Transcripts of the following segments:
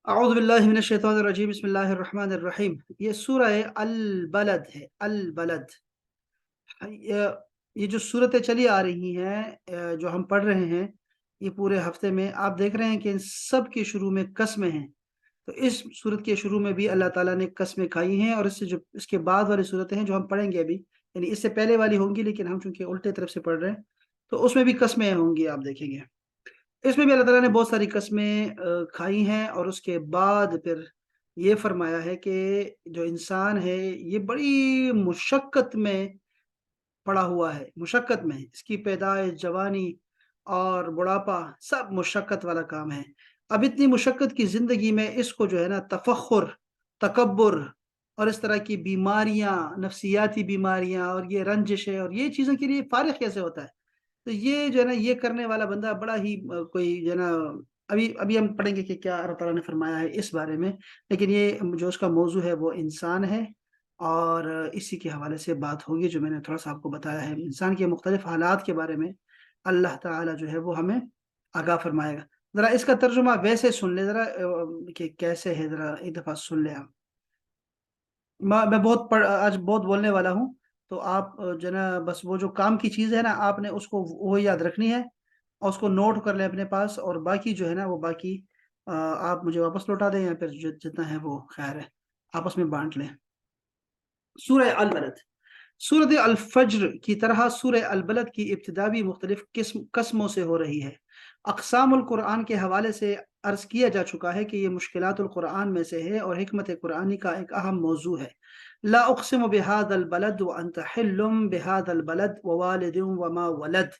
اعوذ باللہ من الشیطان الرجیم بسم اللہ الرحمن الرحیم۔ یہ سورہ البلد ہے، البلد۔ یہ یہ جو صورتیں چلی آ رہی ہیں، جو ہم پڑھ رہے ہیں یہ پورے ہفتے میں، آپ دیکھ رہے ہیں کہ ان سب کے شروع میں قسمیں ہیں۔ تو اس صورت کے شروع میں بھی اللہ تعالیٰ نے قسمیں کھائی ہیں، اور اس کے بعد والی صورتیں ہیں جو ہم پڑھیں گے ابھی، یعنی اس سے پہلے والی ہوں گی، لیکن ہم چونکہ الٹے طرف سے پڑھ رہے ہیں تو اس میں بھی قسمیں ہوں گی، آپ دیکھیں گے۔ اس میں بھی اللہ تعالیٰ نے بہت ساری قسمیں کھائی ہیں، اور اس کے بعد پھر یہ فرمایا ہے کہ جو انسان ہے یہ بڑی مشقت میں پڑا ہوا ہے، مشقت میں ہے۔ اس کی پیدائش، جوانی اور بڑھاپا سب مشقت والا کام ہے۔ اب اتنی مشقت کی زندگی میں اس کو جو ہے نا تفخر، تکبر اور اس طرح کی بیماریاں، نفسیاتی بیماریاں اور یہ رنجش ہے اور یہ چیزوں کے لیے فارغ کیسے ہوتا ہے؟ تو یہ جو ہے نا یہ کرنے والا بندہ بڑا ہی کوئی جو ہے نا، ابھی ہم پڑھیں گے کہ کیا اللہ تعالیٰ نے فرمایا ہے اس بارے میں، لیکن یہ جو اس کا موضوع ہے وہ انسان ہے، اور اسی کے حوالے سے بات ہوگی جو میں نے تھوڑا سا آپ کو بتایا ہے، انسان کے مختلف حالات کے بارے میں اللہ تعالیٰ جو ہے وہ ہمیں آگاہ فرمائے گا۔ ذرا اس کا ترجمہ ویسے سن لے ذرا، کہ کیسے ہے، ذرا ایک دفعہ سن لیں آپ۔ میں بہت آج بہت بولنے والا ہوں، تو آپ جو ہے نا بس وہ جو کام کی چیز ہے نا آپ نے اس کو وہ یاد رکھنی ہے، اور اس کو نوٹ کر لیں اپنے پاس، اور باقی جو ہے نا وہ باقی آپ مجھے واپس لوٹا دیں، یا پھر جتنا ہے وہ خیر ہے آپس میں بانٹ لیں۔ سورہ البلد، سورۃ الفجر کی طرح سورہ البلد کی ابتدا بھی مختلف قسموں سے ہو رہی ہے۔ اقسام القرآن کے حوالے سے عرض کیا جا چکا ہے کہ یہ مشکلات القرآن میں سے ہے اور حکمت قرآنی کا ایک اہم موضوع ہے۔ لا اقسم بهذا البلد وانت حل بهذا البلد ووالد وما ولد،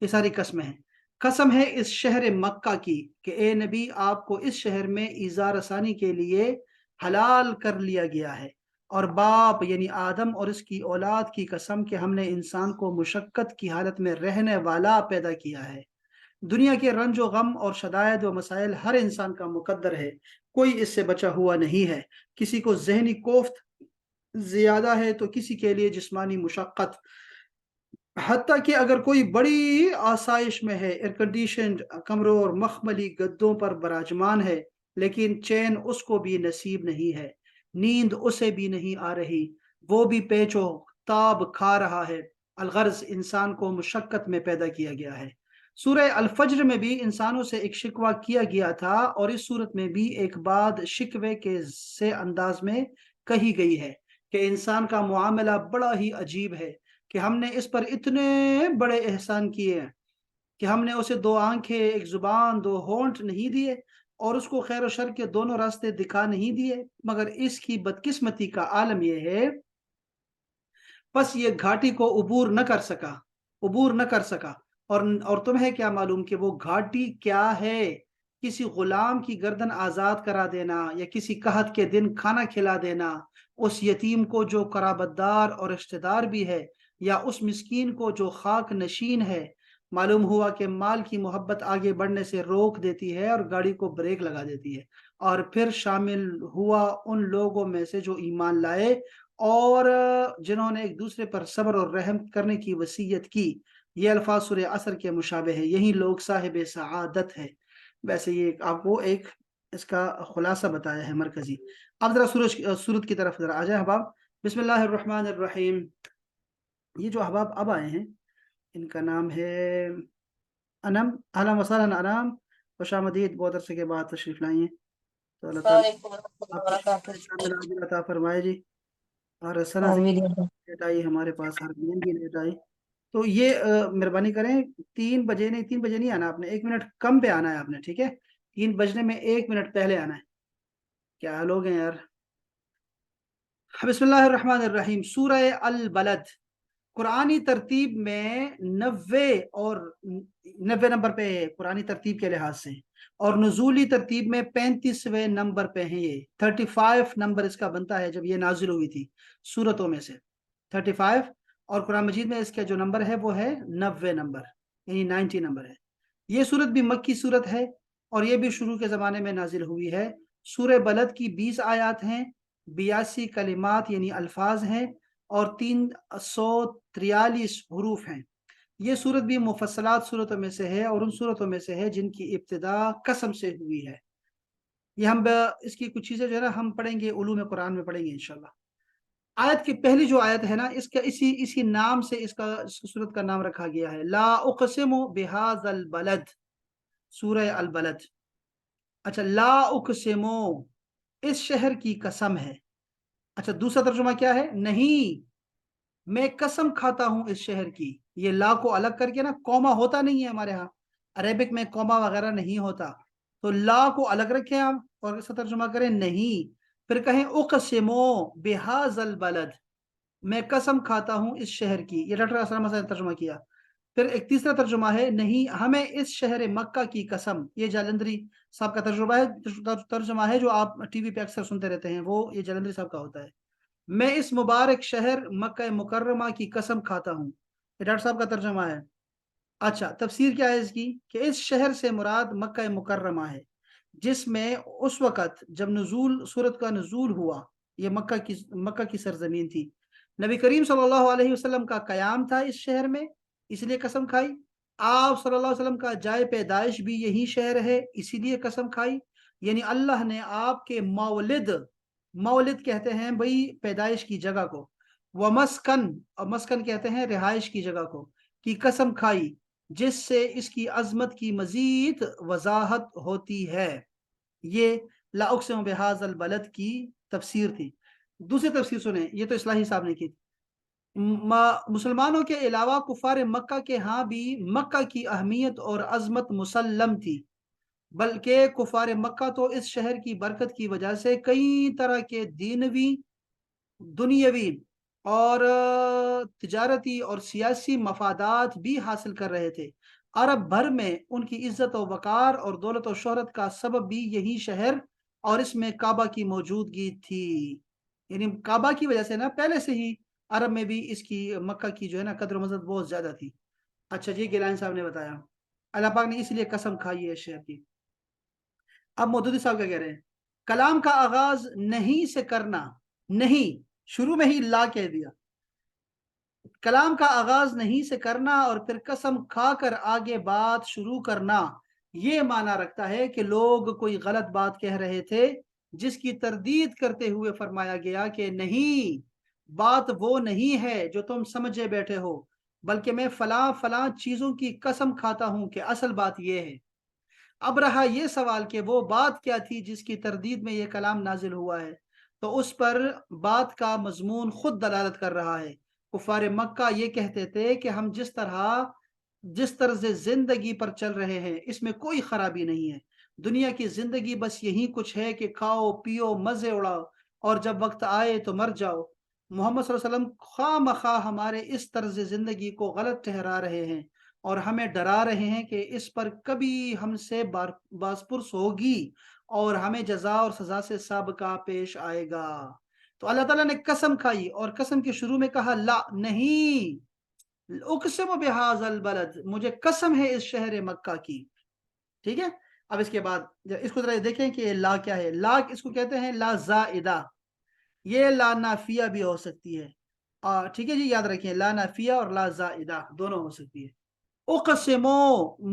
یہ ساری قسمیں ہیں۔ قسم ہے اس شہر مکہ کی کہ اے نبی آپ کو اس شہر میں ایذا رسانی کے لیے حلال کر لیا گیا ہے، اور باپ یعنی آدم اور اس کی اولاد کی قسم کہ ہم نے انسان کو مشقت کی حالت میں رہنے والا پیدا کیا ہے۔ دنیا کے رنج و غم اور شدائد و مسائل ہر انسان کا مقدر ہے، کوئی اس سے بچا ہوا نہیں ہے۔ کسی کو ذہنی کوفت زیادہ ہے تو کسی کے لیے جسمانی مشقت، حتیٰ کہ اگر کوئی بڑی آسائش میں ہے، ایئر کنڈیشنڈ کمروں اور مخملی گدوں پر براجمان ہے، لیکن چین اس کو بھی نصیب نہیں ہے، نیند اسے بھی نہیں آ رہی، وہ بھی پیچ و تاب کھا رہا ہے۔ الغرض انسان کو مشقت میں پیدا کیا گیا ہے۔ سورہ الفجر میں بھی انسانوں سے ایک شکوہ کیا گیا تھا، اور اس صورت میں بھی ایک بات شکوے کے سے انداز میں کہی گئی ہے کہ انسان کا معاملہ بڑا ہی عجیب ہے، کہ ہم نے اس پر اتنے بڑے احسان کیے ہیں کہ ہم نے اسے دو آنکھیں، ایک زبان، دو ہونٹ نہیں دیے، اور اس کو خیر و شر کے دونوں راستے دکھا نہیں دیے، مگر اس کی بدقسمتی کا عالم یہ ہے بس یہ گھاٹی کو عبور نہ کر سکا، اور تمہیں کیا معلوم کہ وہ گھاٹی کیا ہے؟ کسی غلام کی گردن آزاد کرا دینا، یا کسی قحط کے دن کھانا کھلا دینا اس یتیم کو جو قرابت دار اور رشتہ دار بھی ہے، یا اس مسکین کو جو خاک نشین ہے۔ معلوم ہوا کہ مال کی محبت آگے بڑھنے سے روک دیتی ہے اور گاڑی کو بریک لگا دیتی ہے، اور پھر شامل ہوا ان لوگوں میں سے جو ایمان لائے اور جنہوں نے ایک دوسرے پر صبر اور رحم کرنے کی وصیت کی۔ یہ الفاظ سورہ عصر کے مشابہ ہے، یہی لوگ صاحب سعادت ہے۔ ویسے یہ آپ کو ایک اس کا خلاصہ بتایا ہے مرکزی۔ اب ذرا سورت کی طرف ذرا آ جائیں احباب۔ بسم اللہ الرحمن الرحیم۔ یہ جو احباب اب آئے ہیں ان کا نام ہے انم، اہلا وسہلا انم، خوش آمدید، بہت عرصے کے بعد تشریف لائی ہیں، تو اللہ السلام تعالیٰ علیکم ورحمۃ اللہ آپ کو وبرکاتہ۔ شامل عاجل عطا فرمائے جی۔ اور ثنا سے آمین۔ لیٹ آئی ہمارے پاس، ہر دن بھی لیٹ آئی، تو یہ مہربانی کریں 3 بجے نہیں، 3 بجے نہیں آنا آپ نے، 1 منٹ کم پہ آنا ہے آپ نے، ٹھیک ہے؟ 3 بجنے میں 1 منٹ پہلے آنا ہے۔ کیا لوگ ہیں یار؟ بسم اللہ الرحمن الرحیم۔ سورہ البلد قرآنی ترتیب میں 90 نمبر پہ ہے، قرآنی ترتیب کے لحاظ سے، اور نزولی ترتیب میں 35ویں نمبر پہ ہیں۔ یہ 35 نمبر اس کا بنتا ہے جب یہ نازل ہوئی تھی سورتوں میں سے، 35، اور قرآن مجید میں اس کا جو نمبر ہے وہ ہے 90 نمبر، یعنی 90 نمبر ہے۔ یہ سورت بھی مکی سورت ہے، اور یہ بھی شروع کے زمانے میں نازل ہوئی ہے۔ سورہ بلد کی 20 آیات ہیں، 82 کلمات یعنی الفاظ ہیں، اور 343 حروف ہیں۔ یہ سورت بھی مفصلات صورتوں میں سے ہے، اور ان صورتوں میں سے ہے جن کی ابتدا قسم سے ہوئی ہے۔ یہ ہم اس کی کچھ چیزیں جو ہے نا ہم پڑھیں گے، علوم قرآن میں پڑھیں گے انشاءاللہ۔ آیت کی پہلی جو آیت ہے نا، اس کا اسی نام سے اس صورت کا نام رکھا گیا ہے، لا اقسم بہذا البلد، سورہ البلد۔ اچھا، لا اقسم، اس شہر کی قسم ہے۔ اچھا، دوسرا ترجمہ کیا ہے؟ نہیں، میں قسم کھاتا ہوں اس شہر کی۔ یہ لا کو الگ کر کے نا، کوما ہوتا نہیں ہے ہمارے ہاں، عربک میں کوما وغیرہ نہیں ہوتا، تو لا کو الگ رکھیں آپ اور اس کا ترجمہ کریں نہیں، پھر کہیں اقسمو بہذا البلد، میں قسم کھاتا ہوں اس شہر کی۔ یہ ڈاکٹر اسلم حسین نے ترجمہ کیا۔ پھر ایک تیسرا ترجمہ ہے، نہیں ہمیں اس شہر مکہ کی قسم، یہ جالندری صاحب کا ترجمہ ہے جو آپ ٹی وی پہ اکثر سنتے رہتے ہیں، وہ یہ جالندری صاحب کا ہوتا ہے، میں اس مبارک شہر مکہ مکرمہ کی قسم کھاتا ہوں، یہ ڈاکٹر صاحب کا ترجمہ ہے۔ اچھا، تفسیر کیا ہے اس کی؟ کہ اس شہر سے مراد مکہ مکرمہ ہے، جس میں اس وقت جب سورت کا نزول ہوا، یہ مکہ کی سرزمین تھی، نبی کریم صلی اللہ علیہ وسلم کا قیام تھا اس شہر میں، اس لیے قسم کھائی۔ آپ صلی اللہ علیہ وسلم کا جائے پیدائش بھی یہی شہر ہے، اسی لیے قسم کھائی۔ یعنی اللہ نے آپ کے مولد کہتے ہیں بھئی پیدائش کی جگہ کو، ومسکن، اور مسکن کہتے ہیں رہائش کی جگہ کو، کی قسم کھائی، جس سے اس کی عظمت کی مزید وضاحت ہوتی ہے۔ یہ لا اقسم بہذا البلد کی تفسیر تھی۔ دوسری تفسیر سنیں، یہ تو اصلاحی صاحب نے کی تھی۔ مسلمانوں کے علاوہ کفار مکہ کے ہاں بھی مکہ کی اہمیت اور عظمت مسلم تھی، بلکہ کفار مکہ تو اس شہر کی برکت کی وجہ سے کئی طرح کے دینوی، دنیاوی اور تجارتی اور سیاسی مفادات بھی حاصل کر رہے تھے۔ عرب بھر میں ان کی عزت و وقار اور دولت و شہرت کا سبب بھی یہی شہر اور اس میں کعبہ کی موجودگی تھی۔ یعنی کعبہ کی وجہ سے نا پہلے سے ہی عرب میں بھی اس کی، مکہ کی جو ہے نا قدر و منزلت بہت زیادہ تھی۔ اچھا جی، گیلانی صاحب نے بتایا اللہ پاک نے اس لیے قسم کھائی ہے اس شہر کی۔ اب مودودی صاحب کیا کہہ رہے ہیں؟ کلام کا آغاز نہیں سے کرنا، نہیں شروع میں ہی لا کہہ دیا، کلام کا آغاز نہیں سے کرنا اور پھر قسم کھا کر آگے بات شروع کرنا، یہ معنی رکھتا ہے کہ لوگ کوئی غلط بات کہہ رہے تھے، جس کی تردید کرتے ہوئے فرمایا گیا کہ نہیں، بات وہ نہیں ہے جو تم سمجھے بیٹھے ہو، بلکہ میں فلاں فلاں چیزوں کی قسم کھاتا ہوں کہ اصل بات یہ ہے۔ اب رہا یہ سوال کہ وہ بات کیا تھی جس کی تردید میں یہ کلام نازل ہوا ہے، تو اس پر بات کا مضمون خود دلالت کر رہا ہے۔ کفار مکہ یہ کہتے تھے کہ ہم جس طرز زندگی پر چل رہے ہیں اس میں کوئی خرابی نہیں ہے، دنیا کی زندگی بس یہی کچھ ہے کہ کھاؤ پیو مزے اڑاؤ اور جب وقت آئے تو مر جاؤ۔ محمد صلی اللہ علیہ وسلم خواہ مخواہ ہمارے اس طرز زندگی کو غلط ٹھہرا رہے ہیں اور ہمیں ڈرا رہے ہیں کہ اس پر کبھی ہم سے بازپرس ہوگی اور ہمیں جزا اور سزا سے سابقہ پیش آئے گا۔ تو اللہ تعالیٰ نے قسم کھائی اور قسم کے شروع میں کہا لا، نہیں، اقسم بہذا البلد، مجھے قسم ہے اس شہر مکہ کی۔ ٹھیک ہے، اب اس کے بعد اس کو ذرا دیکھیں کہ لا کیا ہے۔ لا اس کو کہتے ہیں لا زائدہ، یہ لا نافیہ بھی ہو سکتی ہے، ٹھیک ہے جی، یاد رکھیں لا نافیہ اور لا زائدہ دونوں ہو سکتی ہے۔ اقسمو،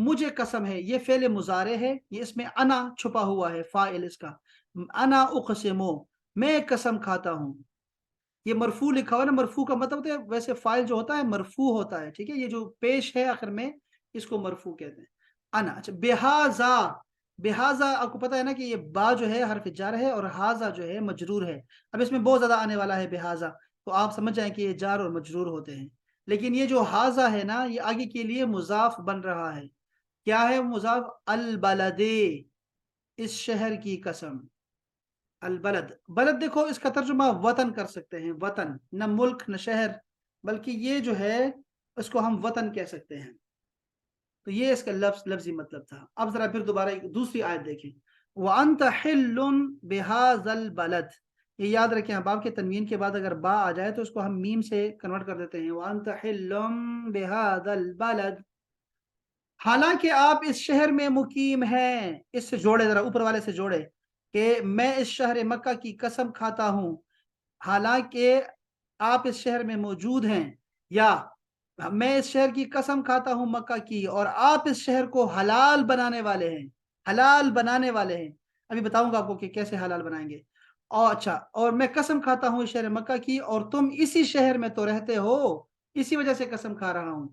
مجھے قسم ہے، یہ فعل مضارع ہے، یہ اس میں انا چھپا ہوا ہے، فاعل اس کا، انا اقسمو، میں قسم کھاتا ہوں۔ یہ مرفوع لکھا ہوا ہے نا، مرفوع کا مطلب ہوتا ہے ویسے فاعل جو ہوتا ہے مرفوع ہوتا ہے، ٹھیک ہے، یہ جو پیش ہے آخر میں اس کو مرفوع کہتے ہیں۔ انا، اچھا، بہذا، بہذا آپ کو پتا ہے نا کہ یہ با جو ہے حرف جر ہے اور ہاذا جو ہے مجرور ہے، اب اس میں بہت زیادہ آنے والا ہے بہذا، تو آپ سمجھ جائیں کہ یہ جار اور مجرور ہوتے ہیں، لیکن یہ جو ہاذا ہے نا یہ آگے کے لیے مضاف بن رہا ہے۔ کیا ہے مضاف؟ البلد، اس شہر کی قسم۔ البلد، بلد دیکھو اس کا ترجمہ وطن کر سکتے ہیں، وطن، نہ ملک نہ شہر، بلکہ یہ جو ہے اس کو ہم وطن کہہ سکتے ہیں، تو یہ اس کا لفظی مطلب تھا۔ اب ذرا پھر دوبارہ ایک دوسری آیت دیکھیں، وَأَنْتَ حِلٌّ بِهَذَا الْبَلَدِ، یہ یاد رکھیں، باب کے تنوین کے بعد اگر با آ جائے تو اس کو ہم میم سے کنورٹ کر دیتے ہیں، وَأَنْتَ حِلٌّ بِهَذَا الْبَلَدِ، حالانکہ آپ اس شہر میں مقیم ہیں، اس سے جوڑے، ذرا اوپر والے سے جوڑے کہ میں اس شہر مکہ کی قسم کھاتا ہوں، حالانکہ آپ اس شہر میں موجود ہیں، یا میں اس شہر کی قسم کھاتا ہوں مکہ کی، اور آپ اس شہر کو حلال بنانے والے ہیں، حلال بنانے والے ہیں۔ ابھی بتاؤں گا آپ کو کہ کیسے حلال بنائیں گے۔ اور اچھا، اور میں قسم کھاتا ہوں اس شہر مکہ کی، اور تم اسی شہر میں تو رہتے ہو، اسی وجہ سے قسم کھا رہا ہوں۔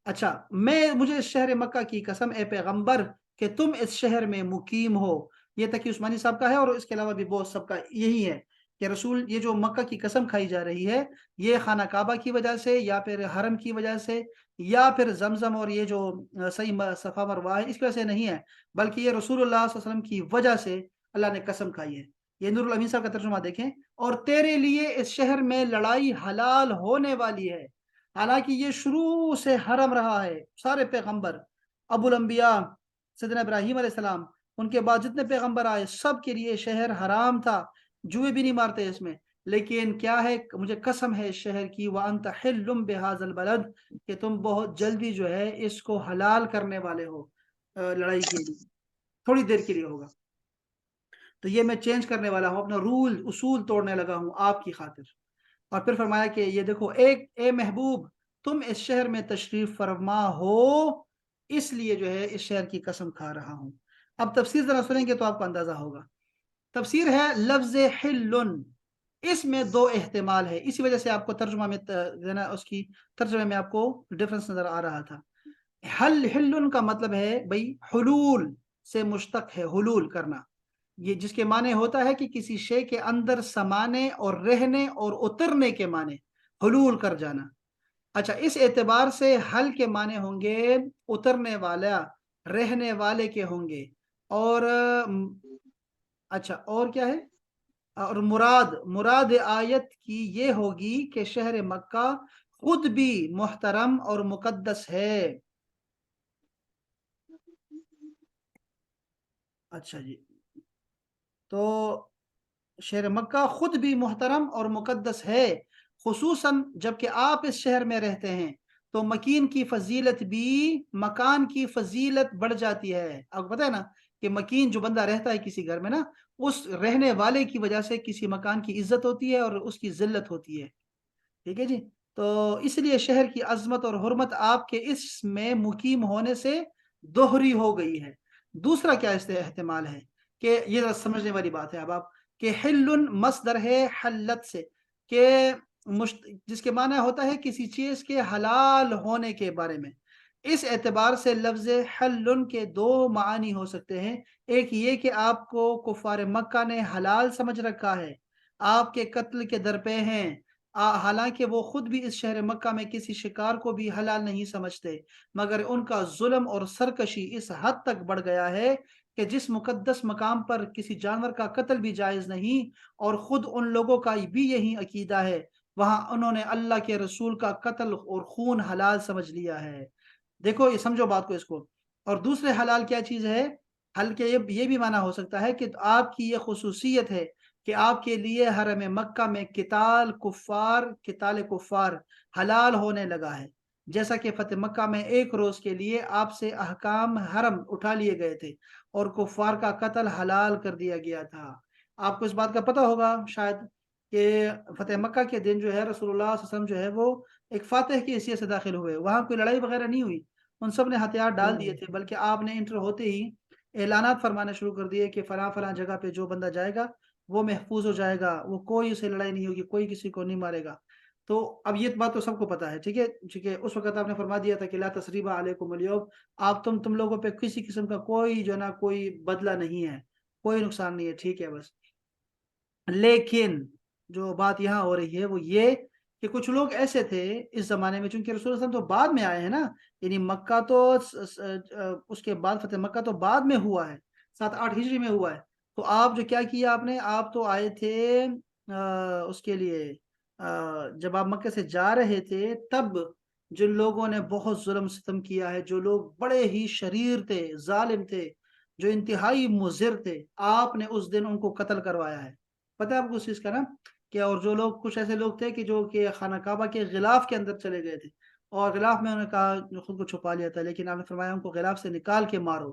اچھا، مجھے اس شہر مکہ کی قسم اے پیغمبر کہ تم اس شہر میں مقیم ہو۔ یہ تقی عثمانی صاحب کا ہے، اور اس کے علاوہ بھی بہت سب کا یہی ہے کہ رسول، یہ جو مکہ کی قسم کھائی جا رہی ہے، یہ خانہ کعبہ کی وجہ سے، یا پھر حرم کی وجہ سے، یا پھر زمزم اور یہ جو صحیح صفا مروا ہے، اس کی وجہ سے نہیں ہے، بلکہ یہ رسول اللہ صلی اللہ علیہ وسلم کی وجہ سے اللہ نے قسم کھائی ہے۔ یہ نور الامین صاحب کا ترجمہ دیکھیں، اور تیرے لیے اس شہر میں لڑائی حلال ہونے والی ہے، حالانکہ یہ شروع سے حرم رہا ہے۔ سارے پیغمبر، ابو الانبیاء سیدنا ابراہیم علیہ السلام، ان کے بعد جتنے پیغمبر آئے، سب کے لیے شہر حرام تھا، جوئے بھی نہیں مارتے اس میں، لیکن کیا ہے، مجھے قسم ہے اس شہر کی، وَأَنْتَ حِلٌّ بِهَذَا الْبَلَدِ، کہ تم بہت جلدی جو ہے اس کو حلال کرنے والے ہو، لڑائی کے لیے تھوڑی دیر کے لیے ہوگا، تو یہ میں چینج کرنے والا ہوں، اپنا رول اصول توڑنے لگا ہوں آپ کی خاطر۔ اور پھر فرمایا کہ یہ دیکھو، اے محبوب، تم اس شہر میں تشریف فرما ہو، اس لیے جو ہے اس شہر کی قسم کھا رہا ہوں۔ اب تفسیر ذرا سنیں گے تو آپ کو اندازہ ہوگا۔ تفسیر ہے لفظ حلن، اس میں دو احتمال ہے، اسی وجہ سے آپ کو ترجمہ میں اس کی ترجمے میں آپ کو ڈفرنس نظر آ رہا تھا۔ حلن کا مطلب ہے بھئی حلول سے مشتق ہے، حلول کرنا، یہ جس کے معنی ہوتا ہے کہ کسی شے کے اندر سمانے اور رہنے اور اترنے کے معنی، حلول کر جانا۔ اچھا، اس اعتبار سے حل کے معنی ہوں گے اترنے والا، رہنے والے کے ہوں گے، اور اچھا، اور کیا ہے، اور مراد آیت کی یہ ہوگی کہ شہر مکہ خود بھی محترم اور مقدس ہے۔ اچھا جی، تو شہر مکہ خود بھی محترم اور مقدس ہے، خصوصاً جب کہ آپ اس شہر میں رہتے ہیں، تو مکین کی فضیلت بھی مکان کی فضیلت بڑھ جاتی ہے۔ آپ کو پتہ ہے نا کہ مکین جو بندہ رہتا ہے کسی گھر میں نا، اس رہنے والے کی وجہ سے کسی مکان کی عزت ہوتی ہے اور اس کی ذلت ہوتی ہے، ٹھیک ہے جی۔ تو اس لیے شہر کی عظمت اور حرمت آپ کے اس میں مقیم ہونے سے دوہری ہو گئی ہے۔ دوسرا کیا اس احتمال ہے کہ یہ ذرا سمجھنے والی بات ہے اب آپ، کہ حل مصدر ہے حلت سے، کہ جس کے معنی ہوتا ہے کسی چیز کے حلال ہونے کے بارے میں۔ اس اعتبار سے لفظ حل کے دو معنی ہو سکتے ہیں، ایک یہ کہ آپ کو کفار مکہ نے حلال سمجھ رکھا ہے، آپ کے قتل کے درپے ہیں، حالانکہ وہ خود بھی اس شہر مکہ میں کسی شکار کو بھی حلال نہیں سمجھتے، مگر ان کا ظلم اور سرکشی اس حد تک بڑھ گیا ہے کہ جس مقدس مقام پر کسی جانور کا قتل بھی جائز نہیں، اور خود ان لوگوں کا بھی یہی عقیدہ ہے، وہاں انہوں نے اللہ کے رسول کا قتل اور خون حلال سمجھ لیا ہے۔ دیکھو، یہ سمجھو بات کو اس کو۔ اور دوسرے حلال کیا چیز ہے، حل کے یہ بھی معنی ہو سکتا ہے کہ آپ کی یہ خصوصیت ہے کہ آپ کے لیے حرم مکہ میں قتال کفار حلال ہونے لگا ہے، جیسا کہ فتح مکہ میں ایک روز کے لیے آپ سے احکام حرم اٹھا لیے گئے تھے اور کفار کا قتل حلال کر دیا گیا تھا۔ آپ کو اس بات کا پتہ ہوگا شاید کہ فتح مکہ کے دن جو ہے رسول اللہ صلی اللہ علیہ وسلم جو ہے وہ ایک فاتح کی حیثیت سے داخل ہوئے، وہاں کوئی لڑائی وغیرہ نہیں ہوئی، ان سب نے ہتھیار ڈال دیے تھے، بلکہ آپ نے انٹر ہوتے ہی اعلانات فرمانے شروع کر دیے کہ فلاں فلاں جگہ پہ جو بندہ جائے گا وہ محفوظ ہو جائے گا، وہ کوئی اسے لڑائی نہیں ہوگی، کوئی کسی کو نہیں مارے گا۔ تو اب یہ بات تو سب کو پتا ہے، ٹھیک ہے، ٹھیک ہے، اس وقت آپ نے فرما دیا تھا کہ لا تثریب علیکم اليوم، آپ تم لوگوں پہ کسی قسم کا کوئی جو نا کوئی بدلہ نہیں ہے، کوئی نقصان نہیں ہے، ٹھیک ہے بس۔ لیکن جو بات یہاں ہو رہی ہے وہ یہ کہ کچھ لوگ ایسے تھے اس زمانے میں، چونکہ رسول اللہ صلی اللہ علیہ وسلم تو بعد میں آئے ہیں نا، یعنی مکہ تو اس کے بعد فتح مکہ تو بعد میں ہوا ہے، 7-8 ہجری میں ہوا ہے۔ تو آپ جو کیا کیا آپ نے، آپ تو آئے تھے اس کے لیے، جب آپ مکہ سے جا رہے تھے تب جن لوگوں نے بہت ظلم ستم کیا ہے، جو لوگ بڑے ہی شریر تھے، ظالم تھے، جو انتہائی مضر تھے، آپ نے اس دن ان کو قتل کروایا ہے۔ پتہ ہے آپ کو اس چیز کا نا، کہ اور جو لوگ، کچھ ایسے لوگ تھے کہ جو کہ خانہ کعبہ کے غلاف کے اندر چلے گئے تھے، اور غلاف میں انہوں نے کہا خود کو چھپا لیا تھا، لیکن آپ نے فرمایا ان کو غلاف سے نکال کے مارو،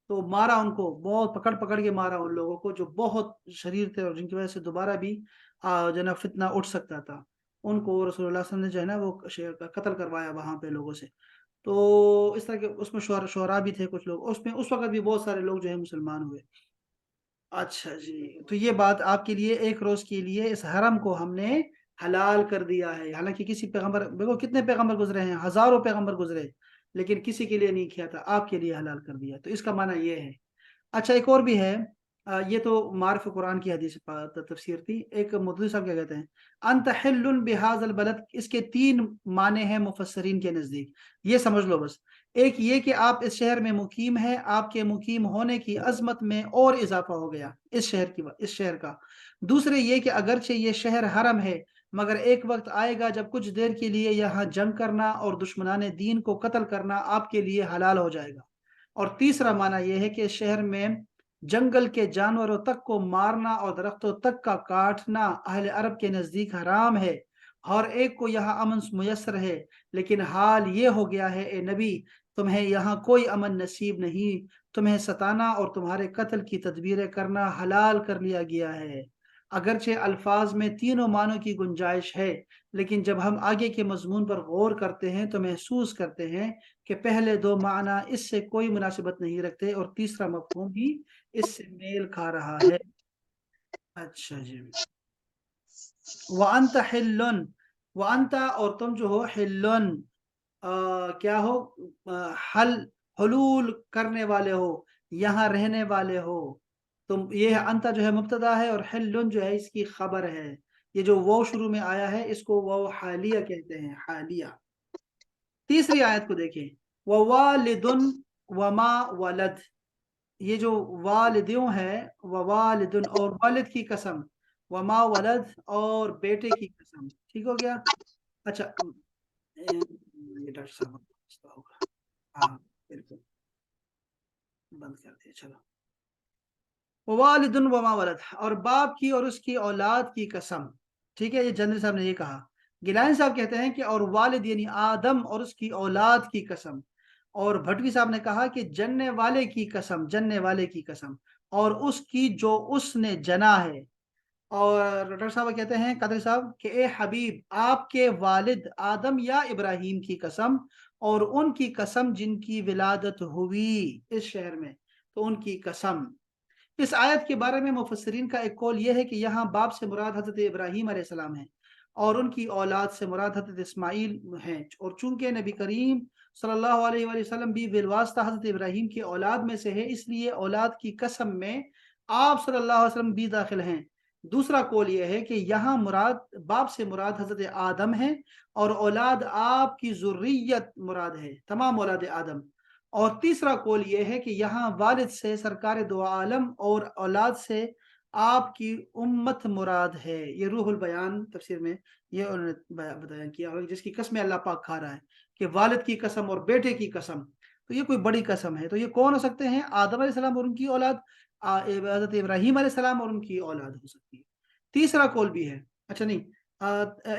تو مارا ان کو، بہت پکڑ پکڑ کے مارا ان لوگوں کو جو بہت شریر تھے اور جن کی وجہ سے دوبارہ بھی جو ہے نا فتنہ اٹھ سکتا تھا، ان کو رسول اللہ صلی اللہ علیہ وسلم نے جو ہے نا وہ قتل کروایا وہاں پہ لوگوں سے۔ تو اس طرح کے اس میں شعراء بھی تھے کچھ لوگ، اس میں اس وقت بھی بہت سارے لوگ جو ہے مسلمان ہوئے۔ اچھا جی، تو یہ بات آپ کے لیے ایک روز کے لیے اس حرم کو ہم نے حلال کر دیا ہے، حالانکہ کسی پیغمبر دیکھو کتنے پیغمبر گزرے ہیں، ہزاروں پیغمبر گزرے، لیکن کسی کے لیے نہیں کیا تھا، آپ کے لیے حلال کر دیا، تو اس کا معنی یہ ہے۔ اچھا ایک اور بھی ہے، یہ تو معرف قرآن کی حدیث تفسیر تھی، ایک مدثر صاحب کیا کہتے ہیں، انت حل بہذا البلد، اس کے تین معنی ہیں مفسرین کے نزدیک، یہ سمجھ لو بس۔ ایک یہ کہ آپ اس شہر میں مقیم ہیں، آپ کے مقیم ہونے کی عظمت میں اور اضافہ ہو گیا اس شہر کا۔ دوسرے یہ کہ اگرچہ یہ شہر حرم ہے، مگر ایک وقت آئے گا جب کچھ دیر کے لیے یہاں جنگ کرنا اور دشمنان دین کو قتل کرنا آپ کے لیے حلال ہو جائے گا۔ اور تیسرا معنی یہ ہے کہ اس شہر میں جنگل کے جانوروں تک کو مارنا اور درختوں تک کا کاٹنا اہل عرب کے نزدیک حرام ہے، اور ایک کو یہاں امن میسر ہے، لیکن حال یہ ہو گیا ہے اے نبی، تمہیں یہاں کوئی امن نصیب نہیں، تمہیں ستانا اور تمہارے قتل کی تدبیریں کرنا حلال کر لیا گیا ہے۔ اگرچہ الفاظ میں تینوں معنوں کی گنجائش ہے، لیکن جب ہم آگے کے مضمون پر غور کرتے ہیں تو محسوس کرتے ہیں کہ پہلے دو معنی اس سے کوئی مناسبت نہیں رکھتے، اور تیسرا مفہوم بھی اس سے میل کھا رہا ہے۔ اچھا جی، وَأَنْتَ حِلٌّ، وَأَنْتَ اور تم جو ہو، حِلٌّ کیا ہو، حل حلول کرنے والے ہو، یہاں رہنے والے ہو تم۔ یہ انت جو ہے مبتدا ہے، اور حلن جو ہے اس کی خبر ہے۔ یہ جو وہ شروع میں آیا ہے اس کو وہ حالیہ کہتے ہیں، حالیہ۔ تیسری آیت کو دیکھیں، ووالد وما ولد، یہ جو والدوں ہے، ووالد اور والد کی قسم، وما ولد اور بیٹے کی قسم، ٹھیک ہو گیا۔ اچھا یہ ڈاکٹر صاحب ہوگا، ہاں بالکل بند کر دیا، چلو۔ ووالد وما ولد، اور باپ کی اور اس کی اولاد کی قسم، ٹھیک ہے، یہ جنرل صاحب نے یہ کہا۔ گیلانی صاحب کہتے ہیں کہ اور والد یعنی آدم اور اس کی اولاد کی قسم، اور بھٹوی صاحب نے کہا کہ جننے والے کی قسم، جننے والے کی قسم، اور اس کی جو اس نے جنا ہے۔ اور ڈاکٹر صاحب کہتے ہیں، قادری صاحب، کہ اے حبیب، آپ کے والد آدم یا ابراہیم کی قسم، اور ان کی قسم جن کی ولادت ہوئی اس شہر میں، تو ان کی قسم۔ اس آیت کے بارے میں مفسرین کا ایک قول یہ ہے کہ یہاں باپ سے مراد حضرت ابراہیم علیہ السلام ہے، اور ان کی اولاد سے مراد حضرت اسماعیل ہیں، اور چونکہ نبی کریم صلی اللہ علیہ وآلہ وسلم بھی بالواسطہ حضرت ابراہیم کی اولاد میں سے ہے، اس لیے اولاد کی قسم میں آپ صلی اللہ علیہ وسلم بھی داخل ہیں۔ دوسرا قول یہ ہے کہ یہاں مراد باپ سے مراد حضرت آدم ہے، اور اولاد آپ کی ذریت مراد ہے، تمام اولاد آدم۔ اور تیسرا قول یہ ہے کہ یہاں والد سے سرکار دو عالم اور اولاد سے آپ کی امت مراد ہے۔ یہ روح البیان تفسیر میں یہ انہوں نے بیان کیا، اور جس کی قسم اللہ پاک کھا رہا ہے کہ والد کی قسم اور بیٹے کی قسم، تو یہ کوئی بڑی قسم ہے، تو یہ کون ہو سکتے ہیں؟ آدم علیہ السلام اور ان کی اولاد، حضرت ابراہیم علیہ السلام اور ان کی اولاد ہو سکتی ہے۔ تیسرا قول بھی ہے، اچھا نہیں،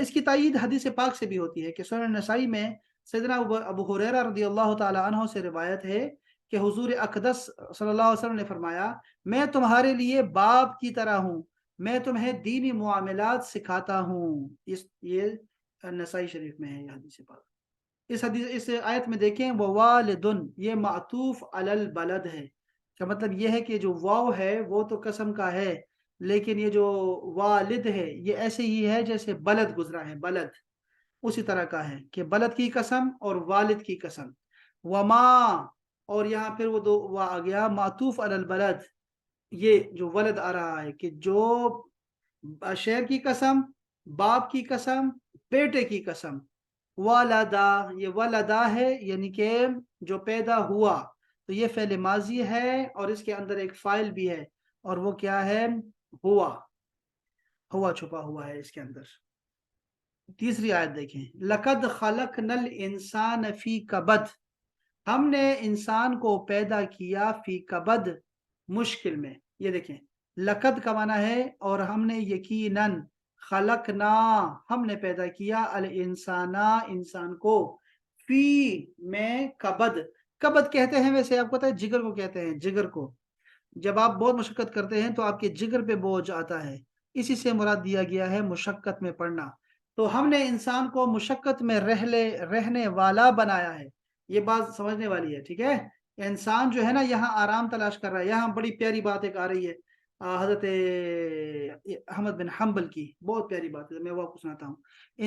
اس کی تائید حدیث پاک سے بھی ہوتی ہے کہ سنن نسائی میں سیدنا ابو ہریرہ رضی اللہ تعالی عنہ سے روایت ہے کہ حضور اقدس صلی اللہ علیہ وسلم نے فرمایا، میں تمہارے لیے باپ کی طرح ہوں، میں تمہیں دینی معاملات سکھاتا ہوں۔ یہ نسائی شریف میں ہے یہ حدیث پاک۔ اس آیت میں دیکھیں، ووالدن، یہ معطوف علی البلد ہے، کا مطلب یہ ہے کہ جو واو ہے وہ تو قسم کا ہے، لیکن یہ جو والد ہے یہ ایسے ہی ہے جیسے بلد گزرا ہے، بلد اسی طرح کا ہے کہ بلد کی قسم اور والد کی قسم۔ وما، اور یہاں پھر وہ دو وا آ گیا، معطوف علی البلد، یہ جو ولد آ رہا ہے کہ جو شہر کی قسم، باپ کی قسم، بیٹے کی قسم۔ والدا، یہ والدا ہے یعنی کہ جو پیدا ہوا، تو یہ فعل ماضی ہے اور اس کے اندر ایک فاعل بھی ہے، اور وہ کیا ہے؟ ہوا، ہوا چھپا ہوا ہے اس کے اندر۔ تیسری آیت دیکھیں، لقد خلقنا الانسان فی کبد، ہم نے انسان کو پیدا کیا فی کبد، مشکل میں۔ یہ دیکھیں، لقد کا معنی ہے اور ہم نے یقیناً، خلقنا ہم نے پیدا کیا، الانسانا انسان کو، فی میں کبد، کبد کہتے ہیں ویسے آپ کو پتہ ہے جگر کو کہتے ہیں، جگر کو، جب آپ بہت مشقت کرتے ہیں تو آپ کے جگر پہ بوجھ آتا ہے، اسی سے مراد دیا گیا ہے مشقت میں پڑنا۔ تو ہم نے انسان کو مشقت میں رہنے والا بنایا ہے، یہ بات سمجھنے والی ہے، ٹھیک ہے۔ انسان جو ہے نا یہاں آرام تلاش کر رہا ہے، یہاں بڑی پیاری بات ایک آ رہی ہے، حضرت احمد بن حنبل کی بہت پیاری بات ہے، میں وہ آپ کو سناتا ہوں۔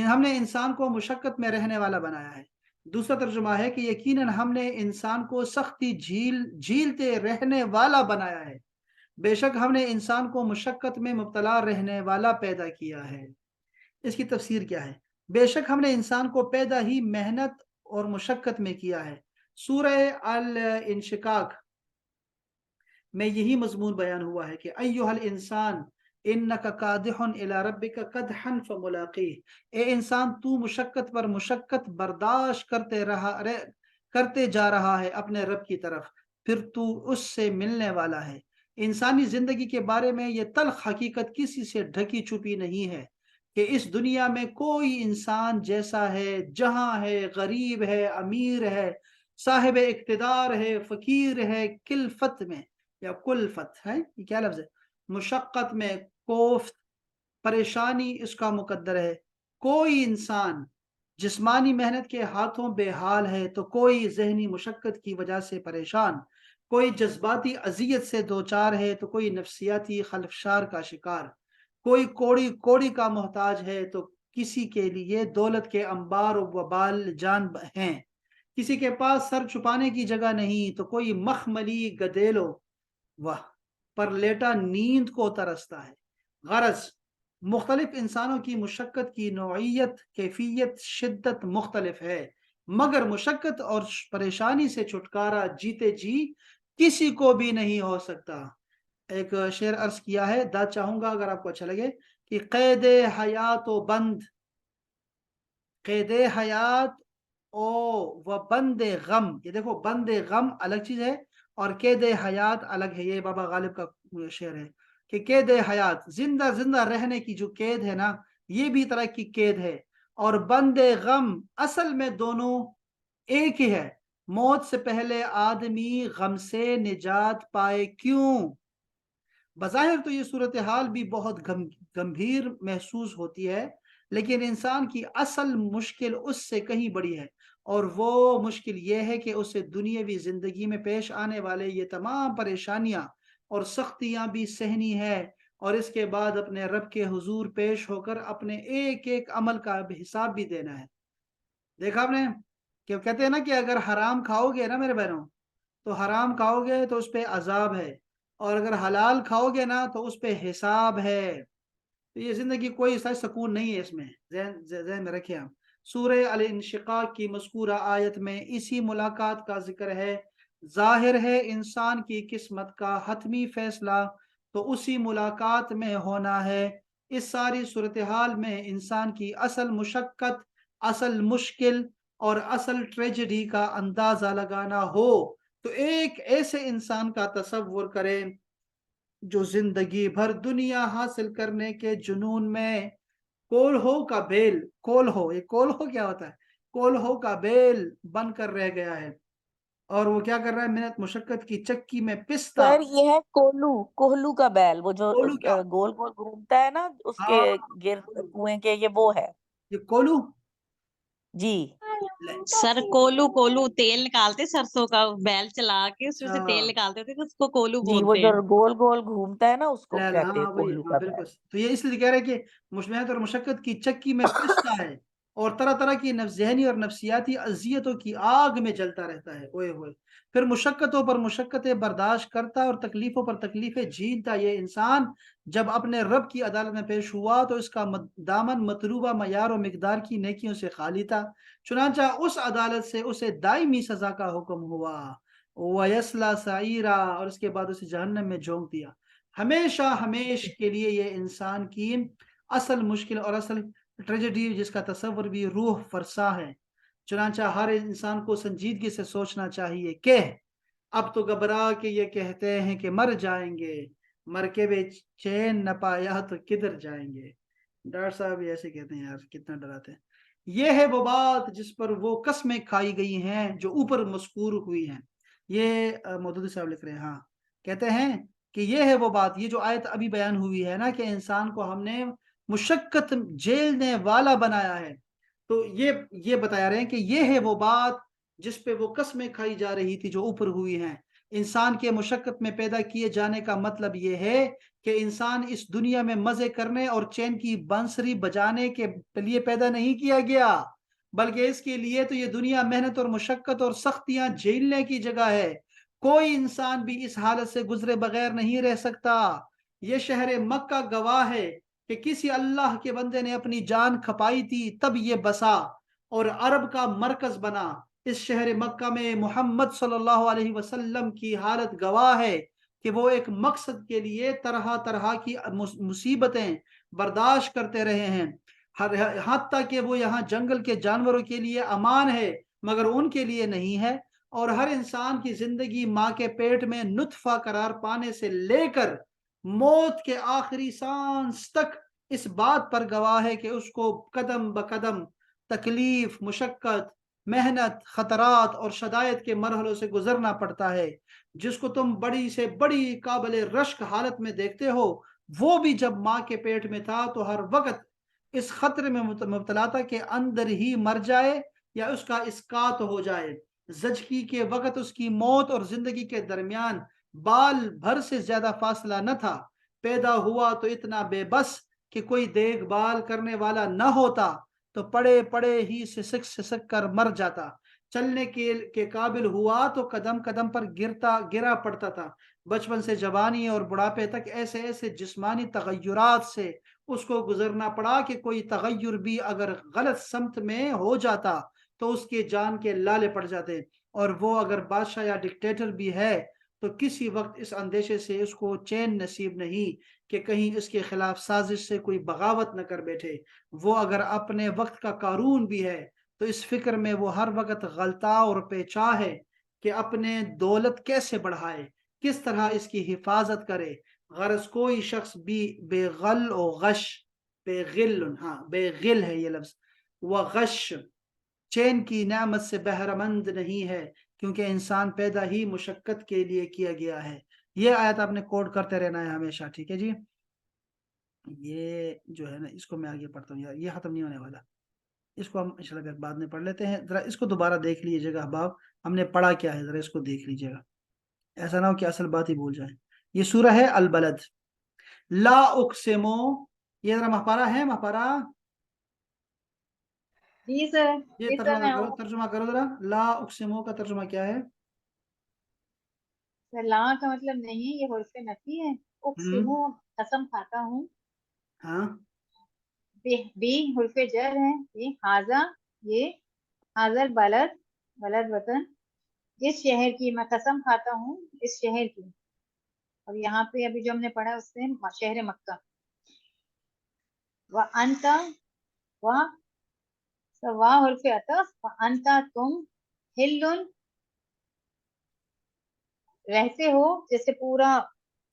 ہم نے انسان کو مشقت میں رہنے والا بنایا ہے۔ دوسرا ترجمہ ہے کہ یقیناً ہم نے انسان کو سختی جھیلتے رہنے والا بنایا ہے۔ بے شک ہم نے انسان کو مشقت میں مبتلا رہنے والا پیدا کیا ہے۔ اس کی تفسیر کیا ہے؟ بے شک ہم نے انسان کو پیدا ہی محنت اور مشقت میں کیا ہے۔ سورہ الانشقاق میں یہی مضمون بیان ہوا ہے کہ ایھا الانسان انک کادح الی ربک قدحا فملاقیہ، اے انسان تو مشقت پر مشقت برداشت کرتے جا رہا ہے اپنے رب کی طرف، پھر تو اس سے ملنے والا ہے۔ انسانی زندگی کے بارے میں یہ تلخ حقیقت کسی سے ڈھکی چھپی نہیں ہے کہ اس دنیا میں کوئی انسان جیسا ہے، جہاں ہے، غریب ہے، امیر ہے، صاحب اقتدار ہے، فقیر ہے، کلفت میں یا کلفت ہے، یہ کیا لفظ ہے، مشقت میں، کوفت، پریشانی اس کا مقدر ہے۔ کوئی انسان جسمانی محنت کے ہاتھوں بے حال ہے تو کوئی ذہنی مشقت کی وجہ سے پریشان، کوئی جذباتی اذیت سے دوچار ہے تو کوئی نفسیاتی خلفشار کا شکار، کوئی کوڑی کا محتاج ہے تو کسی کے لیے دولت کے انبار و وبال جان ہیں، کسی کے پاس سر چھپانے کی جگہ نہیں تو کوئی مخملی گدیلو واہ پر لیٹا نیند کو ترستا ہے۔ غرض مختلف انسانوں کی مشقت کی نوعیت، کیفیت، شدت مختلف ہے، مگر مشقت اور پریشانی سے چھٹکارا جیتے جی کسی کو بھی نہیں ہو سکتا۔ ایک شعر عرض کیا ہے، دا چاہوں گا اگر آپ کو اچھا لگے کہ قید حیات و بند، قید حیات و بند غم، یہ دیکھو بند غم الگ چیز ہے اور قید حیات الگ ہے، یہ بابا غالب کا شعر ہے کہ قید حیات زندہ رہنے کی جو قید ہے نا، یہ بھی طرح کی قید ہے، اور بند غم اصل میں دونوں ایک ہی ہے۔ موت سے پہلے آدمی غم سے نجات پائے کیوں؟ بظاہر تو یہ صورتحال بھی بہت گمبھیر محسوس ہوتی ہے، لیکن انسان کی اصل مشکل اس سے کہیں بڑی ہے، اور وہ مشکل یہ ہے کہ اسے دنیاوی زندگی میں پیش آنے والے یہ تمام پریشانیاں اور سختیاں بھی سہنی ہے، اور اس کے بعد اپنے رب کے حضور پیش ہو کر اپنے ایک ایک عمل کا حساب بھی دینا ہے۔ دیکھا آپ نے کہ کہتے ہیں نا کہ اگر حرام کھاؤ گے نا میرے بہنوں، تو حرام کھاؤ گے تو اس پہ عذاب ہے، اور اگر حلال کھاؤ گے نا تو اس پہ حساب ہے۔ تو یہ زندگی کوئی ایسا سکون نہیں ہے، اس میں ذہن میں رکھیں آپ۔ سورہ الانشقاق کی مذکورہ آیت میں اسی ملاقات کا ذکر ہے۔ ظاہر ہے انسان کی قسمت کا حتمی فیصلہ تو اسی ملاقات میں ہونا ہے۔ اس ساری صورتحال میں انسان کی اصل مشقت، اصل مشکل اور اصل ٹریجڈی کا اندازہ لگانا ہو تو ایک ایسے انسان کا تصور کریں جو زندگی بھر دنیا حاصل کرنے کے جنون میں کولہو کا بیل، کولہو، یہ کولہو کیا ہوتا ہے؟ کولہو کا بیل بن کر رہ گیا ہے، اور وہ کیا کر رہا ہے؟ محنت مشقت کی چکی میں پستا۔ سر یہ ہے کوہلو کا بیل، وہ جو کولو کیا؟ گول گول گھومتا ہے نا اس کے ہاں، گرد کنویں کے، یہ وہ ہے یہ کولو جی۔ سر کولو تیل نکالتے سرسوں کا بیل چلا کے اس میں سے تیل نکالتے تھے، اس کو کولو جی وہ بولتے جو ہیں۔ گول گول گھومتا ہے نا اس کو ہاں کہتے ہیں ہاں وہی، کوہلو ہاں کا بالکل۔ بیل۔ تو یہ اس لیے کہہ رہے ہیں کہ محنت اور مشقت کی چکی میں پستا ہے، اور طرح طرح کی ذہنی اور نفسیاتی اذیتوں کی آگ میں جلتا رہتا ہے، اوئے ہوئے۔ پھر مشقتوں پر مشقتیں برداشت کرتا اور تکلیفوں پر تکلیفیں جھیلتا یہ انسان جب اپنے رب کی عدالت میں پیش ہوا تو اس کا دامن مطلوبہ معیار و مقدار کی نیکیوں سے خالی تھا، چنانچہ اس عدالت سے اسے دائمی سزا کا حکم ہوا، وَيَصْلَىٰ سَعِيرًا، اور اس کے بعد اسے جہنم میں جھونک دیا۔ ہمیشہ ہمیش کے لیے یہ انسان کی اصل مشکل اور اصل ٹریجڈی، جس کا تصور بھی روح فرسا ہے۔ چنانچہ ہر انسان کو سنجیدگی سے سوچنا چاہیے کہ اب تو گھبرا کے یہ کہتے ہیں کہ مر جائیں گے، مر کے بھی چین نہ پایا تو کدھر جائیں گے۔ ڈاکٹر صاحب یہ ایسے کہتے ہیں، یار کتنا ڈراتے ہیں۔ یہ ہے وہ بات جس پر وہ قسمیں کھائی گئی ہیں جو اوپر مذکور ہوئی ہیں۔ یہ مودودی صاحب لکھ رہے ہیں، ہاں کہتے ہیں کہ یہ ہے وہ بات، یہ جو آیت ابھی بیان ہوئی ہے نا کہ انسان کو ہم نے مشقت جھیلنے والا بنایا ہے، تو یہ بتایا رہے ہیں کہ یہ ہے وہ بات جس پہ وہ قسمیں کھائی جا رہی تھی جو اوپر ہوئی ہیں، انسان کے مشقت میں پیدا کیے جانے کا مطلب یہ ہے کہ انسان اس دنیا میں مزے کرنے اور چین کی بانسری بجانے کے لیے پیدا نہیں کیا گیا، بلکہ اس کے لیے تو یہ دنیا محنت اور مشقت اور سختیاں جھیلنے کی جگہ ہے۔ کوئی انسان بھی اس حالت سے گزرے بغیر نہیں رہ سکتا۔ یہ شہر مکہ گواہ ہے کہ کسی اللہ کے بندے نے اپنی جان کھپائی تھی، تب یہ بسا اور عرب کا مرکز بنا۔ اس شہر مکہ میں محمد صلی اللہ علیہ وسلم کی حالت گواہ ہے کہ وہ ایک مقصد کے لیے طرح طرح کی مصیبتیں برداشت کرتے رہے ہیں، حتیٰ کہ وہ یہاں جنگل کے جانوروں کے لیے امان ہے مگر ان کے لیے نہیں ہے، اور ہر انسان کی زندگی ماں کے پیٹ میں نطفہ قرار پانے سے لے کر موت کے آخری سانس تک اس بات پر گواہ ہے کہ اس کو قدم بقدم تکلیف، مشقت، محنت، خطرات اور شدائد کے مرحلوں سے گزرنا پڑتا ہے۔ جس کو تم بڑی سے بڑی قابل رشک حالت میں دیکھتے ہو، وہ بھی جب ماں کے پیٹ میں تھا تو ہر وقت اس خطرے میں مبتلا تھا کہ اندر ہی مر جائے یا اس کا اسقاط ہو جائے۔ زچگی کے وقت اس کی موت اور زندگی کے درمیان بال بھر سے زیادہ فاصلہ نہ تھا۔ پیدا ہوا تو اتنا بے بس کہ کوئی دیکھ بھال کرنے والا نہ ہوتا تو پڑے پڑے ہی سسک سسک کر مر جاتا۔ چلنے کے قابل ہوا تو قدم قدم پر گرا پڑتا تھا۔ بچپن سے جوانی اور بڑھاپے تک ایسے ایسے جسمانی تغیرات سے اس کو گزرنا پڑا کہ کوئی تغیر بھی اگر غلط سمت میں ہو جاتا تو اس کے جان کے لالے پڑ جاتے، اور وہ اگر بادشاہ یا ڈکٹیٹر بھی ہے تو کسی وقت اس اندیشے سے اس کو چین نصیب نہیں کہ کہیں اس کے خلاف سازش سے کوئی بغاوت نہ کر بیٹھے۔ وہ اگر اپنے وقت کا قارون بھی ہے تو اس فکر میں وہ ہر وقت غلطا اور پیچا ہے کہ اپنے دولت کیسے بڑھائے، کس طرح اس کی حفاظت کرے۔ غرض کوئی شخص بھی بے غل و غش، بے غل ہے یہ لفظ، وہ غش چین کی نعمت سے بہرہ مند نہیں ہے، کیونکہ انسان پیدا ہی مشقت کے لیے کیا گیا ہے۔ یہ آیت آپ نے کوٹ کرتے رہنا ہے ہمیشہ، ٹھیک ہے جی؟ یہ جو ہے نا، اس کو میں آگے پڑھتا ہوں، یہ ختم نہیں ہونے والا، اس کو ہم انشاءاللہ بعد میں پڑھ لیتے ہیں۔ ذرا اس کو دوبارہ دیکھ لیجیے گا احباب، ہم نے پڑھا کیا ہے، ذرا اس کو دیکھ لیجیے گا، ایسا نہ ہو کہ اصل بات ہی بھول جائیں۔ یہ سورہ ہے البلد۔ لا اقسمو، یہ ذرا محپارہ ہے، محپارہ جی سر، یہ جی سر میں ہوں۔ ترجمہ کرو ذرا، لا اقسمو کا ترجمہ کیا ہے؟ سر لا کا مطلب نہیں، یہ حرف نفی ہے۔ اقسمو قسم کھاتا ہوں، ہاں بی حرف جر ہے، یہ حاضہ، یہ حاضر بلد، بلد وطن، اس شہر کی میں قسم کھاتا ہوں، اس شہر کی۔ اور یہاں پہ ابھی جو ہم نے پڑھا اس سے شہر مکہ۔ وَأَنْتَ، وا حرف عطف، وَأَنْتَ تم، حلٌ رہتے ہو، جیسے پورا،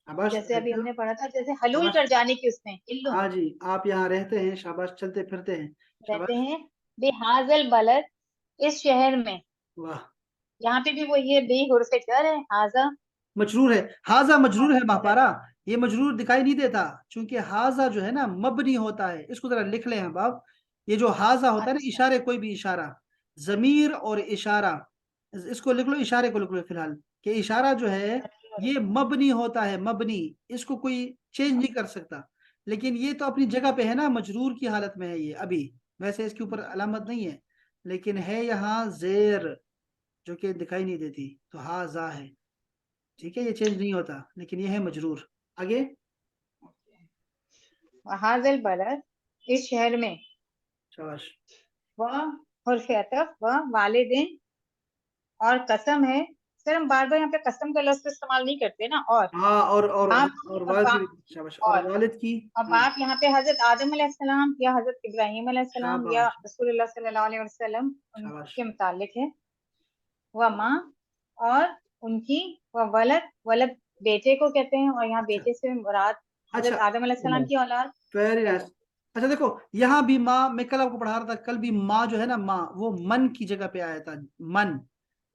شاباش، جیسے ابھی ہم رہتے نے پڑھا تھا جیسے حلول شاباش، کر جانے کی اس میں حلٌ ہاں جی، آپ یہاں رہتے ہیں، شاباش، چلتے پھرتے ہیں، رہتے شاباش، ہیں، بِهَذَا الْبَلَدِ، اس شہر میں۔ واہ، یہاں پہ بھی وہ یہ بے حرف جر ہے، حاضہ مجرور ہے، حاضہ مجرور ہے محپارہ، یہ مجرور دکھائی نہیں دیتا چونکہ حاضہ جو ہے نا مبنی ہوتا ہے۔ اس کو ذرا لکھ لیں باب، یہ جو حاضہ ہوتا ہے نا، اچھا اشارے، کوئی بھی اشارہ، ضمیر اور اشارہ، اس کو لکھ لو، اشارے کو لکھ لو فی الحال، کہ اشارہ جو ہے یہ مبنی ہوتا ہے، مبنی، اس کو کوئی چینج نہیں کر سکتا، لیکن یہ تو اپنی جگہ پہ ہے نا، مجرور کی حالت میں ہے یہ ابھی، ویسے اس کے اوپر علامت نہیں ہے، لیکن ہے یہاں زیر جو کہ دکھائی نہیں دیتی، تو حاضہ ہے، ٹھیک ہے، یہ چینج نہیں ہوتا، لیکن یہ ہے مجرور۔ آگے، وَهَذَا الْبَلَدِ، اس شہر میں، شاباش، وہ حرف عطف، وہ والدین، اور قسم ہے۔ سر ہم بار بار یہاں پہ قسم کا لفظ استعمال نہیں کرتے نا، اور ہاں، آپ اور والد کی بھی، شاباش، اور والد کی، اب آپ یہاں پہ حضرت آدم علیہ السلام یا حضرت ابراہیم علیہ السلام یا شاباش، رسول اللہ صلی اللہ علیہ وسلم ان شاباش، کے متعلق ہے۔ وہ ماں، اور ان کی، وہ ولد، ولد بیٹے کو کہتے ہیں، اور یہاں اچھا بیٹے سے مراد حضرت اچھا، آدم علیہ السلام کی اولاد۔ Very nice. اچھا دیکھو، یہاں بھی ماں، میں کل آپ کو پڑھا رہا تھا، کل بھی ماں جو ہے نا، ماں وہ من کی جگہ پہ آیا تھا، من،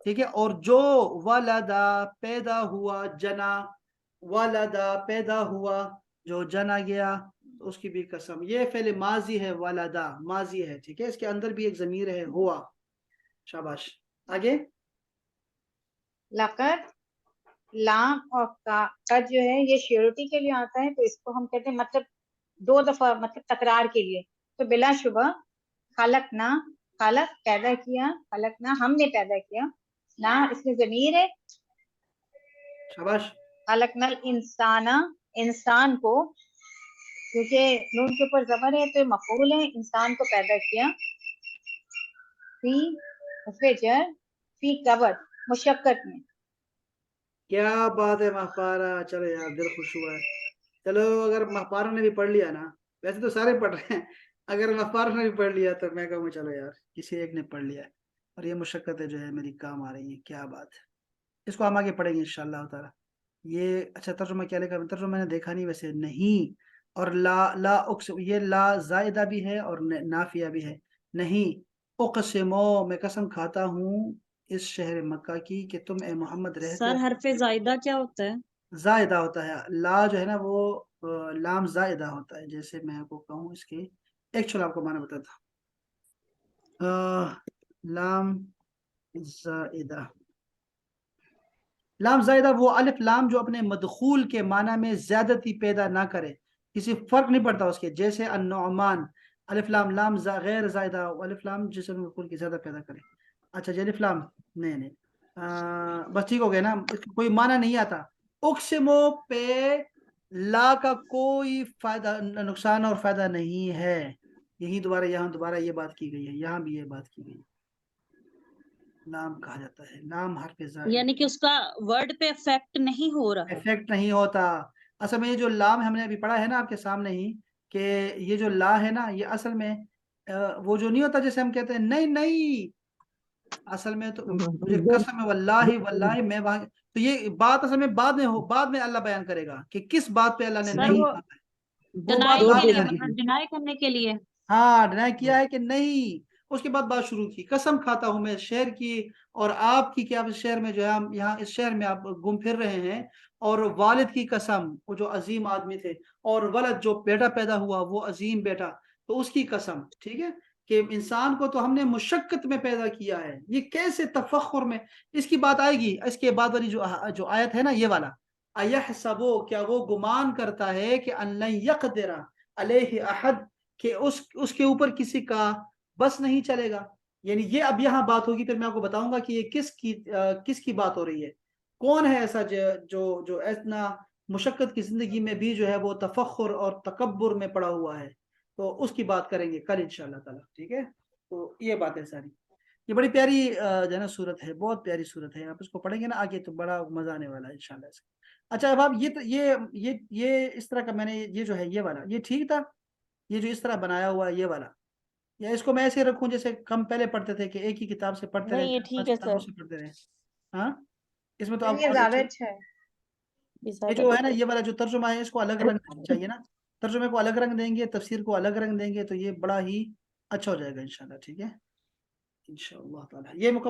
ٹھیک ہے، اور جو ولدا پیدا ہوا، جنا، ولدا پیدا ہوا، جو جنا گیا، اس کی بھی قسم، یہ فعل ماضی ہے، ولدا ماضی ہے، ٹھیک ہے، اس کے اندر بھی ایک ضمیر ہے، ہوا، شاباش۔ آگے، لقد، لام اور کا جو ہے یہ شیورٹی کے لیے آتا ہے، تو اس کو ہم کہتے ہیں مطلب 2 دفعہ مطلب تکرار کے لیے. تو بلا شبہ خلقنا، خلق پیدا کیا، خلقنا ہم نے پیدا کیا، نا اس میں ضمیر ہے، شاباش. خلقنا الانسان، انسان کو، کیونکہ نون کے اوپر زبر ہے تو مفعول ہے، انسان کو پیدا کیا. فی جر، فی کبد، مشقت میں. کیا بات ہے مہپارا. چلو یار دل خوش ہوا ہے. چلو اگر مہپارا نے بھی پڑھ لیا نا، ویسے تو سارے پڑھ رہے ہیں، اگر مہپارا نے بھی پڑھ لیا تو میں کہوں چلو یار کسی ایک نے پڑھ لیا ہے، اور یہ مشقتیں جو ہے میری کام آ رہی ہیں. کیا بات ہے. اس کو ہم آگے پڑھیں گے انشاءاللہ تعالی. یہ اچھا ترجمہ کیا لکھا ہے؟ ترجمہ میں نے دیکھا نہیں ویسے. نہیں، اور لا اقسم، یہ لا زائدہ بھی ہے اور نافیہ بھی ہے. نہیں، اقسمو میں قسم کھاتا ہوں اس شہر مکہ کی کہ تم اے محمد رہتے سر ہو. حرف زائدہ کیا ہوتا ہے؟ زائدہ ہوتا ہے. لا جو ہے نا وہ لام زائدہ ہوتا ہے. جیسے میں آپ کو کہوں اس کے ایک چھوڑا آپ کو معنی بتاتا ہوں. لام زائدہ، لام زائدہ وہ الف لام جو اپنے مدخول کے معنی میں زیادتی پیدا نہ کرے، کسی فرق نہیں پڑتا اس کے. جیسے النعمان، الف لام، لام غیر زائدہ، الف لام جسم مدخول کی زیادہ پیدا کرے. اچھا جی الف لام نہیں، بس ٹھیک ہو گیا نا. اس کا کوئی معنی نہیں آتا. اقسمو پہ لا کا کوئی فائدہ، نقصان اور فائدہ نہیں ہے. یہی دوبارہ یہاں دوبارہ یہ بات کی گئی ہے، یہاں بھی یہ بات کی گئی ہے. لام کہا جاتا ہے، لام حرف زائد، یعنی کہ اس کا ورڈ پہ افیکٹ نہیں ہو رہا. افیکٹ نہیں ہوتا. اصل میں یہ جو لام ہم نے ابھی پڑھا ہے نا آپ کے سامنے ہی، کہ یہ جو لا ہے نا یہ اصل میں وہ جو نہیں ہوتا جیسے ہم کہتے ہیں نہیں نہیں، اصل میں تو مجھے قسم ہے واللہ واللہ میں وہاں. تو یہ بات اصل میں بعد میں اللہ بیان کرے گا کہ کس بات پہ اللہ نے سر نہیں وہ کہا ہے. وہ بات ڈنائی بعد کے میں لیے، آئے گی. مطلب ڈنائی کرنے کے لیے. ہاں ڈینائی کیا ہے کہ نہیں. اس کے بعد بات شروع کی، قسم کھاتا ہوں میں شہر کی اور آپ کی کہ آپ اس شہر میں جو ہے ہم یہاں اس شہر میں آپ گھوم پھر رہے ہیں، اور والد کی قسم، وہ جو عظیم آدمی تھے، اور ولد جو بیٹا پیدا ہوا وہ عظیم بیٹا، تو اس کی قسم. ٹھیک ہے کہ انسان کو تو ہم نے مشقت میں پیدا کیا ہے. یہ کیسے تفخر میں، اس کی بات آئے گی. اس کے بعد والی جو آیت ہے نا یہ والا، ایحسبو، کیا وہ گمان کرتا ہے کہ ان لن یقدر علیہ احد، کہ اس کے اوپر کسی کا بس نہیں چلے گا. یعنی یہ اب یہاں بات ہوگی، پھر میں آپ کو بتاؤں گا کہ یہ کس کی بات ہو رہی ہے. کون ہے ایسا جو اتنا مشقت کی زندگی میں بھی جو ہے وہ تفخر اور تکبر میں پڑا ہوا ہے. تو اس کی بات کریں گے کل انشاءاللہ تعالی. ٹھیک ہے، تو یہ بات ہے ساری. یہ بڑی پیاری جو ہے نا صورت ہے، بہت پیاری صورت ہے. آپ اس کو پڑھیں گے نا آگے تو بڑا مزہ آنے والا ہے انشاءاللہ اس کا. اچھا اب آپ یہ اس طرح کا میں نے یہ جو ہے یہ والا یہ ٹھیک تھا، یہ جو اس طرح بنایا ہوا ہے یہ والا، یا اس کو میں ایسے رکھوں جیسے ہم پہلے پڑھتے تھے کہ ایک ہی کتاب سے پڑھتے رہے، نہیں یہ چار ٹھیک پانچ ہے کتابوں سر. سے پڑھتے رہے. ہاں اس میں تو سر آپ یہ اور زیادہ اچھا. اچھا ہے. یہ یہ زیادہ جو ہے نا بہتر. یہ والا جو ترجمہ ہے اس کو الگ رنگ دینا چاہیے نا. ترجمے کو الگ رنگ دیں گے، تفسیر کو الگ رنگ دیں گے، تو یہ بڑا ہی اچھا ہو جائے گا انشاءاللہ. ٹھیک ہے انشاءاللہ تعالی. یہ